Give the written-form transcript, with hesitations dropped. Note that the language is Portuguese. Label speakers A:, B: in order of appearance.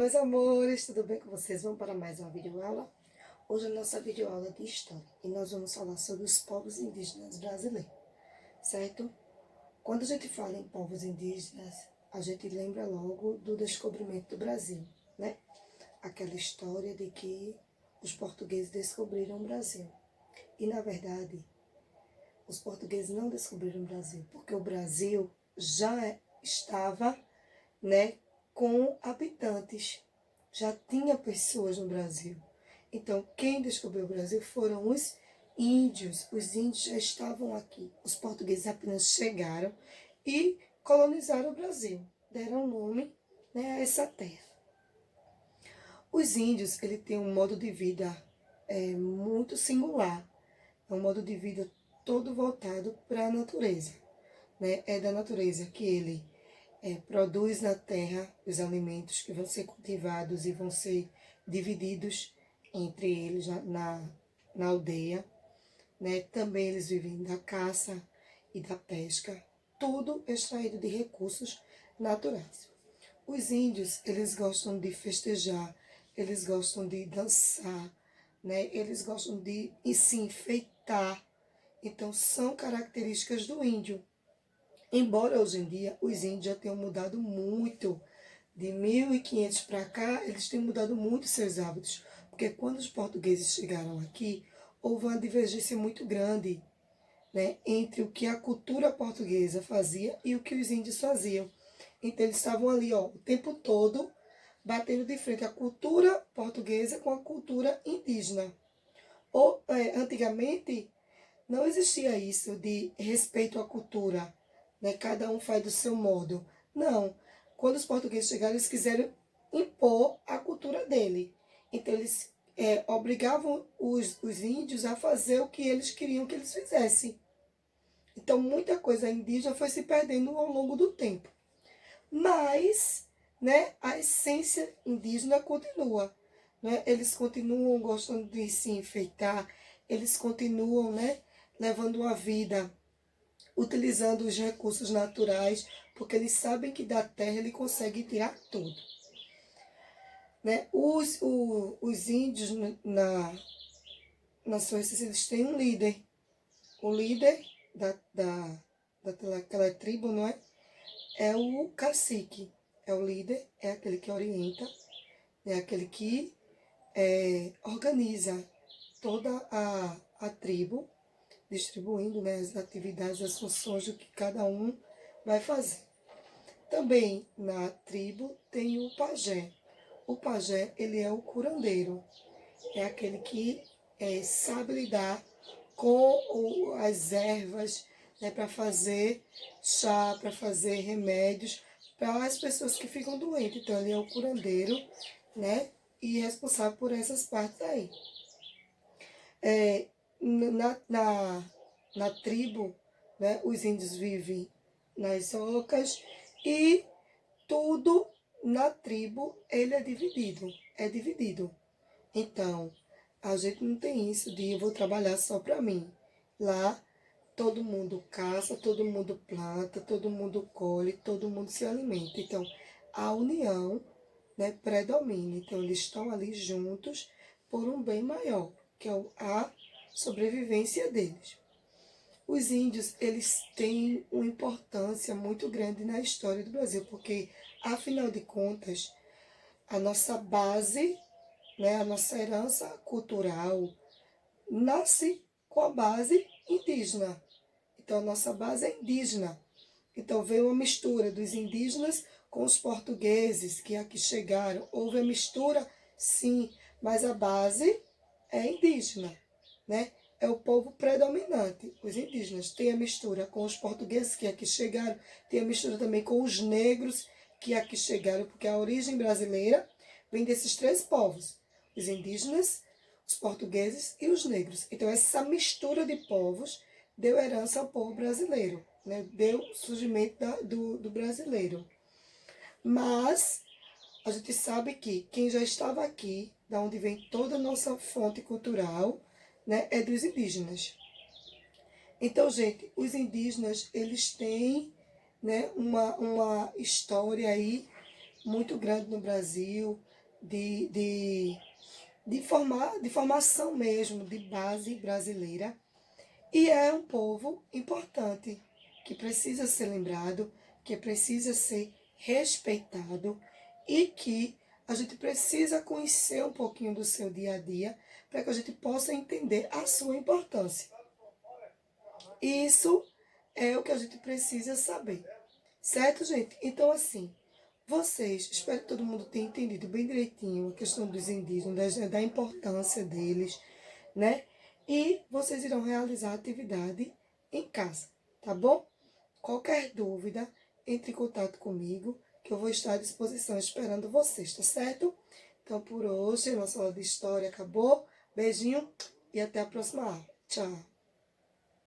A: Meus amores, tudo bem com vocês? Vamos para mais uma videoaula? Hoje a nossa videoaula é de história e nós vamos falar sobre os povos indígenas brasileiros, certo? Quando a gente fala em povos indígenas, a gente lembra logo do descobrimento do Brasil, né? Aquela história de que os portugueses descobriram o Brasil. E, na verdade, os portugueses não descobriram o Brasil, porque o Brasil já estava, né, com habitantes. Já tinha pessoas no Brasil. Então, quem descobriu o Brasil foram os índios. Os índios já estavam aqui. Os portugueses apenas chegaram e colonizaram o Brasil. Deram nome, né, a essa terra. Os índios, ele tem um modo de vida muito singular. É um modo de vida todo voltado para a natureza, né? É da natureza que ele produz na terra os alimentos que vão ser cultivados e vão ser divididos entre eles na aldeia, né? Também eles vivem da caça e da pesca, tudo extraído de recursos naturais. Os índios, eles gostam de festejar, eles gostam de dançar, né? Eles gostam de se enfeitar. Então, são características do índio. Embora hoje em dia os índios já tenham mudado muito, de 1500 para cá, eles têm mudado muito seus hábitos, porque quando os portugueses chegaram aqui, houve uma divergência muito grande, né, entre o que a cultura portuguesa fazia e o que os índios faziam. Então eles estavam ali, ó, o tempo todo batendo de frente a cultura portuguesa com a cultura indígena. Antigamente não existia isso de respeito à cultura, né? Cada um faz do seu modo. Não. Quando os portugueses chegaram, eles quiseram impor a cultura dele. Então, eles obrigavam os índios a fazer o que eles queriam que eles fizessem. Então, muita coisa indígena foi se perdendo ao longo do tempo. Mas, né, a essência indígena continua. Né? Eles continuam gostando de se enfeitar, eles continuam, né, levando uma vida utilizando os recursos naturais, porque eles sabem que da terra ele consegue tirar tudo. Né? Os índios, na sua essência, eles têm um líder. O líder daquela tribo, não é? É o cacique. É o líder, é aquele que orienta, é aquele que organiza toda a tribo, distribuindo, né, as atividades, as funções do que cada um vai fazer. Também na tribo tem o pajé. O pajé, ele é o curandeiro. É aquele que sabe lidar com as ervas, né, para fazer chá, para fazer remédios para as pessoas que ficam doentes. Então, ele é o curandeiro, né, e responsável por essas partes aí. Na tribo, né, os índios vivem nas ocas e tudo na tribo ele é dividido. Então, a gente não tem isso de eu vou trabalhar só para mim. Lá, todo mundo caça, todo mundo planta, todo mundo colhe, todo mundo se alimenta. Então, a união, né, predomina. Então, eles estão ali juntos por um bem maior, que é a sobrevivência deles. Os índios, eles têm uma importância muito grande na história do Brasil, porque, afinal de contas, a nossa base, né, a nossa herança cultural, nasce com a base indígena. Então, a nossa base é indígena. Então, veio uma mistura dos indígenas com os portugueses que aqui chegaram. Houve a mistura, sim, mas a base é indígena, né? É o povo predominante, os indígenas. Tem a mistura com os portugueses que aqui chegaram, tem a mistura também com os negros que aqui chegaram, porque a origem brasileira vem desses três povos, os indígenas, os portugueses e os negros. Então, essa mistura de povos deu herança ao povo brasileiro, né? Deu surgimento do brasileiro. Mas a gente sabe que quem já estava aqui, da onde vem toda a nossa fonte cultural, né, é dos indígenas. Então, gente, os indígenas, eles têm, né, uma história aí muito grande no Brasil. de formação mesmo, de base brasileira. E é um povo importante, que precisa ser lembrado, que precisa ser respeitado e que a gente precisa conhecer um pouquinho do seu dia a dia para que a gente possa entender a sua importância. Isso é o que a gente precisa saber. Certo, gente? Então, assim, vocês, espero que todo mundo tenha entendido bem direitinho a questão dos indígenas, da importância deles, né? E vocês irão realizar a atividade em casa, tá bom? Qualquer dúvida, entre em contato comigo, que eu vou estar à disposição esperando vocês, tá certo? Então, por hoje, a nossa aula de história acabou. Beijinho e até a próxima aula. Tchau!